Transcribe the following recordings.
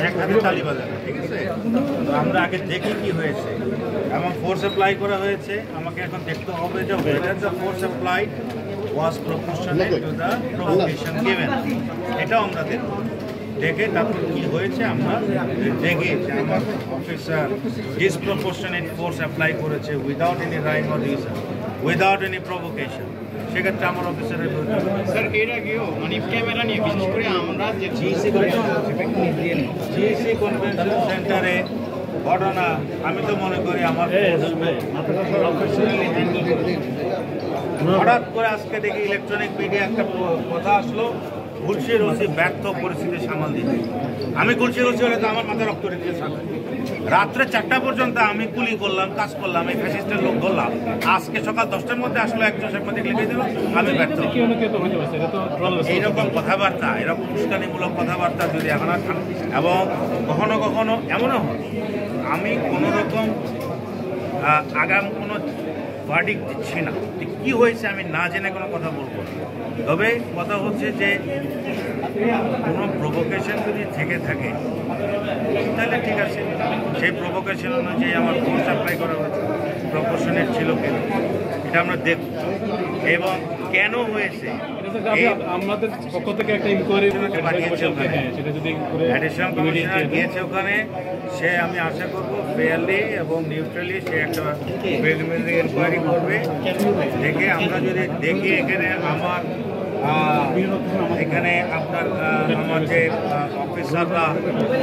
এক হাতে তালি বাজানো, ঠিক আছে? তো আমরা আগে দেখি কি হয়েছে এবং ফোর্স অ্যাপ্লাই করা হয়েছে। আমাকে এখন দেখতে হবে যে whether the force applied was proportionate to the provocation given। এটাও আমরা দেখব, দেখে তারপর কি হয়েছে আমরা দেখি যে আমার অফিসার ডিসপ্রপোর্শনেট ফোর্স অ্যাপ্লাই করেছে without any rhyme or reason, without any provocation, সেক্ষেত্রে আমার অফিসারের বিরুদ্ধে স্যার এর আগেও মানে ক্যামেরা নিয়ে বিশেষ করে আমরা যে জিসি কনভেনশন সেন্টারে ঘটনা আমি তো মনে করি আমার হঠাৎ করে আজকে দেখি ইলেকট্রনিক মিডিয়া একটা কথা আসলো, গুলশির ওসি ব্যর্থ পরিস্থিতি সামাল দিতে। আমি গুলশির ওসি হলে তো আমার মাথা রক্ত রেখে থাকে। রাত্রে 4টা পর্যন্ত আমি কুলি করলাম, কাজ করলাম, এই ফ্যাসিস্টের লোক ধরলাম। আজকে সকাল 10টার মধ্যে আসলো একজন সাংবাদিক লিখে দিল আমি ব্যর্থ। এইরকম কথাবার্তা, এরকম উস্কানিমূলক কথাবার্তা যদি এখন আর এবং কখনো কখনো এমনও হয় আমি কোনো রকম আগাম কোনো ভার্ডিক্ট দিচ্ছি না, কি হয়েছে আমি না জেনে কোনো কথা বলবো না। তবে কথা হচ্ছে যে কোনো প্রভোকেশন যদি থেকে থাকে তাহলে ঠিক আছে, সেই প্রভোকেশন অনুযায়ী আমার ফোর্স অ্যাপ্লাই করা হয়েছে, প্রপোর্শনেট ছিল কেন এটা আমরা দেখব এবং কেন হয়েছে আমাদের পক্ষ থেকে একটা ইনকোয়ারি পাঠিয়েছে ওখানে, অ্যাডিশনাল কমিশনার গিয়েছে ওখানে। সে আমি আশা করব ফেয়ারলি এবং নিউট্রালি সে একটা প্রিলিমিনারি ইনকোয়ারি করবে। দেখে আমরা যদি দেখি এখানে আমার এখানে আপনার আমার যে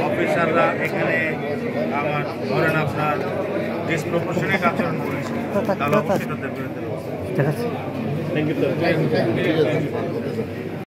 অফিসাররা এখানে আমার ধরেন আপনার ডিসপ্রপোর্শনেট আচরণ করেছে, তাহলে অবশ্যই তাদের বিরুদ্ধে। Thank you sir.